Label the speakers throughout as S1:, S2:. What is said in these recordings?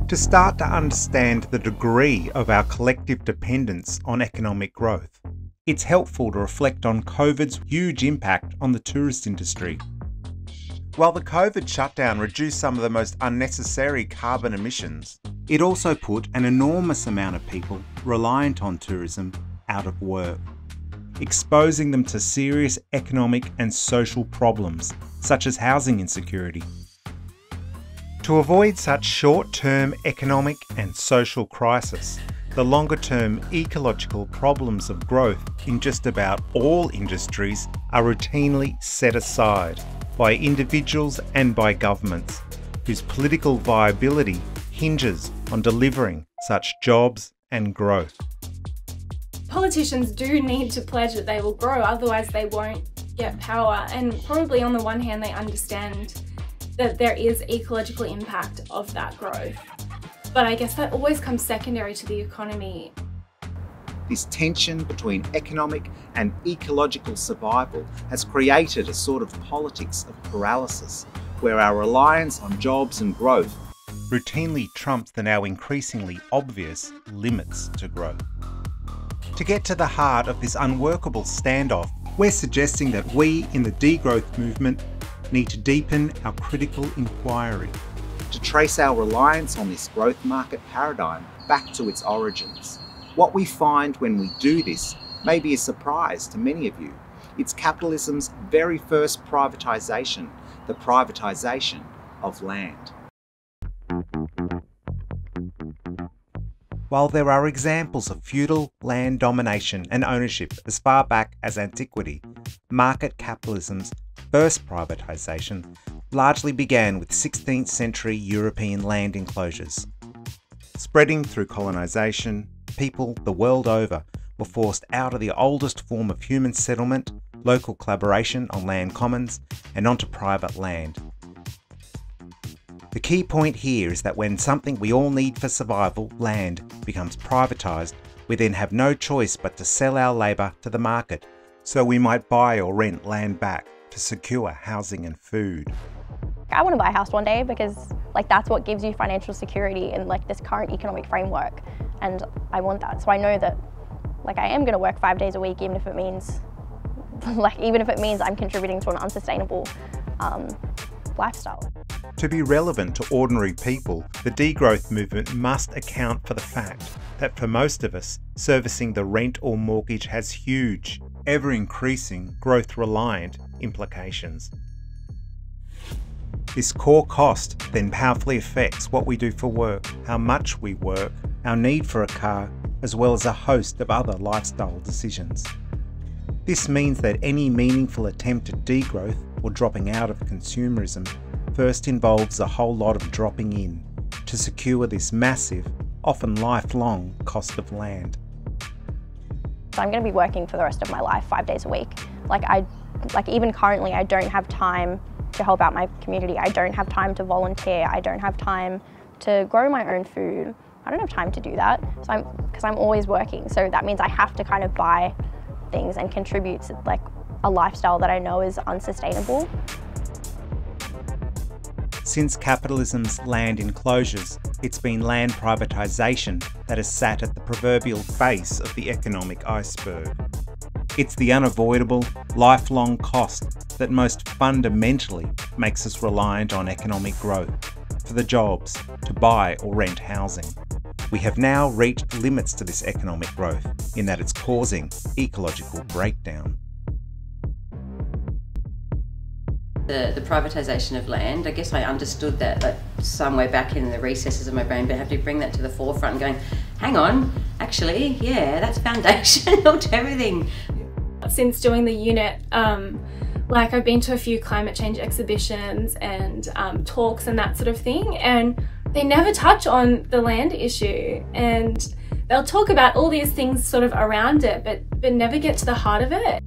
S1: To start to understand the degree of our collective dependence on economic growth, it's helpful to reflect on COVID's huge impact on the tourist industry. While the COVID shutdown reduced some of the most unnecessary carbon emissions, it also put an enormous amount of people reliant on tourism out of work, exposing them to serious economic and social problems, such as housing insecurity. To avoid such short-term economic and social crisis, the longer-term ecological problems of growth in just about all industries are routinely set aside by individuals and by governments, whose political viability hinges on delivering such jobs and growth.
S2: Politicians do need to pledge that they will grow, otherwise they won't get power. And probably on the one hand they understand that there is ecological impact of that growth. But I guess that always comes secondary to the economy.
S3: This tension between economic and ecological survival has created a sort of politics of paralysis, where our reliance on jobs and growth
S1: routinely trumps the now increasingly obvious limits to growth. To get to the heart of this unworkable standoff, we're suggesting that we in the degrowth movement need to deepen our critical inquiry,
S3: to trace our reliance on this growth market paradigm back to its origins. What we find when we do this may be a surprise to many of you. It's capitalism's very first privatisation, the privatisation of land.
S1: While there are examples of feudal land domination and ownership as far back as antiquity, market capitalism's first privatisation largely began with 16th century European land enclosures. Spreading through colonisation, people the world over were forced out of the oldest form of human settlement, local collaboration on land commons, and onto private land. The key point here is that when something we all need for survival, land, becomes privatised, we then have no choice but to sell our labour to the market, so we might buy or rent land back to secure housing and food.
S4: I want to buy a house one day because that's what gives you financial security in this current economic framework, and I want that. So I know that I am going to work 5 days a week, even if it means I'm contributing to an unsustainable lifestyle.
S1: To be relevant to ordinary people, the degrowth movement must account for the fact that for most of us, servicing the rent or mortgage has huge, ever-increasing, growth-reliant implications. This core cost then powerfully affects what we do for work, how much we work, our need for a car, as well as a host of other lifestyle decisions. This means that any meaningful attempt at degrowth or dropping out of consumerism first involves a whole lot of dropping in to secure this massive, often lifelong cost of land.
S4: So I'm going to be working for the rest of my life 5 days a week. Even currently I don't have time to help out my community. I don't have time to volunteer. I don't have time to grow my own food. I don't have time to do that because I'm always working. So that means I have to kind of buy things and contribute to a lifestyle that I know is unsustainable.
S1: Since capitalism's land enclosures, it's been land privatisation that has sat at the proverbial base of the economic iceberg. It's the unavoidable, lifelong cost that most fundamentally makes us reliant on economic growth for the jobs to buy or rent housing. We have now reached limits to this economic growth in that it's causing ecological breakdown.
S5: The privatisation of land, I guess I understood that somewhere back in the recesses of my brain, but I have to bring that to the forefront and going, hang on, actually, yeah, that's foundational to everything.
S2: Since doing the unit, I've been to a few climate change exhibitions and talks and that sort of thing, and they never touch on the land issue, and they'll talk about all these things sort of around it, but never get to the heart of it.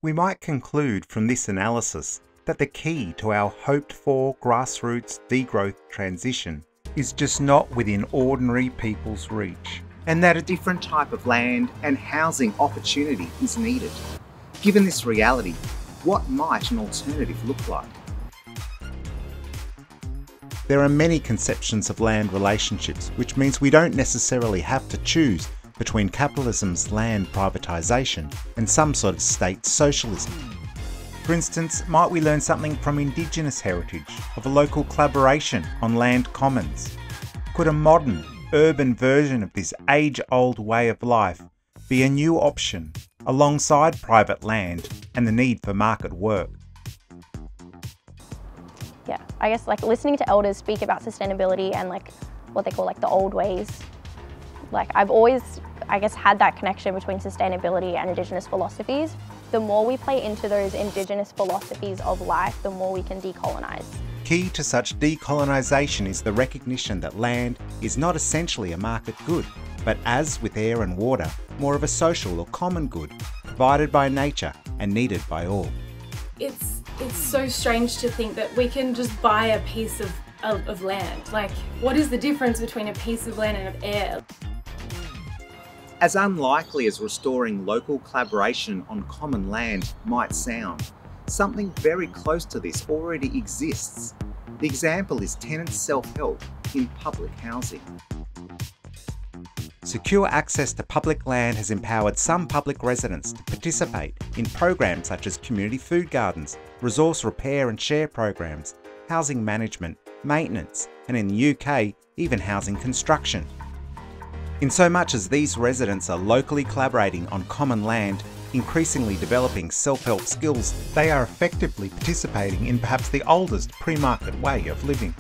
S1: We might conclude from this analysis that the key to our hoped-for grassroots degrowth transition is just not within ordinary people's reach,
S3: and that a different type of land and housing opportunity is needed. Given this reality, what might an alternative look like?
S1: There are many conceptions of land relationships, which means we don't necessarily have to choose between capitalism's land privatisation and some sort of state socialism. For instance, might we learn something from Indigenous heritage of a local collaboration on land commons? Could a modern, urban version of this age-old way of life be a new option alongside private land and the need for market work?
S4: Yeah, I guess like listening to elders speak about sustainability and like what they call like the old ways. Like I've always, I guess, had that connection between sustainability and Indigenous philosophies. The more we play into those Indigenous philosophies of life, the more we can decolonise.
S1: Key to such decolonisation is the recognition that land is not essentially a market good, but as with air and water, more of a social or common good, provided by nature and needed by all.
S2: It's so strange to think that we can just buy a piece of land. Like, what is the difference between a piece of land and of air?
S3: As unlikely as restoring local collaboration on common land might sound, something very close to this already exists. The example is tenant self-help in public housing.
S1: Secure access to public land has empowered some public residents to participate in programs such as community food gardens, resource repair and share programs, housing management, maintenance, and in the UK, even housing construction. In so much as these residents are locally collaborating on common land, increasingly developing self-help skills, they are effectively participating in perhaps the oldest pre-market way of living.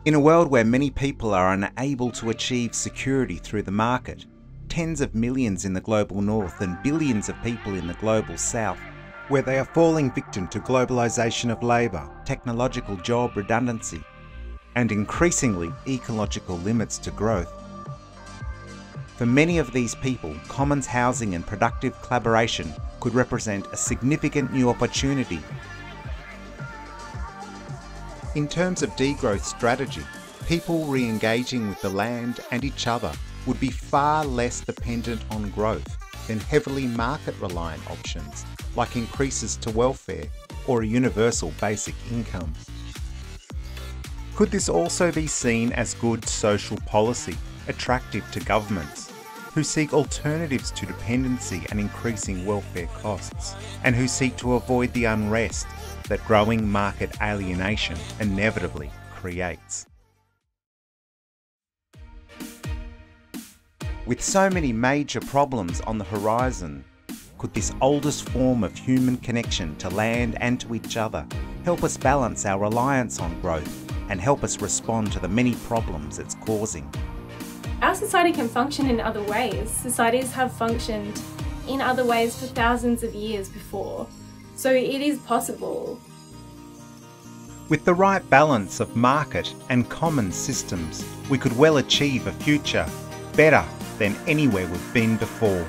S1: In a world where many people are unable to achieve security through the market, tens of millions in the global north and billions of people in the global south, where they are falling victim to globalisation of labour, technological job redundancy, and increasingly ecological limits to growth. For many of these people, commons housing and productive collaboration could represent a significant new opportunity. In terms of degrowth strategy, people re-engaging with the land and each other would be far less dependent on growth than heavily market-reliant options like increases to welfare or a universal basic income. Could this also be seen as good social policy, attractive to governments, who seek alternatives to dependency and increasing welfare costs, and who seek to avoid the unrest that growing market alienation inevitably creates? With so many major problems on the horizon, could this oldest form of human connection to land and to each other help us balance our reliance on growth and help us respond to the many problems it's causing?
S2: Our society can function in other ways. Societies have functioned in other ways for thousands of years before, so it is possible.
S1: With the right balance of market and common systems, we could well achieve a future better than anywhere we've been before.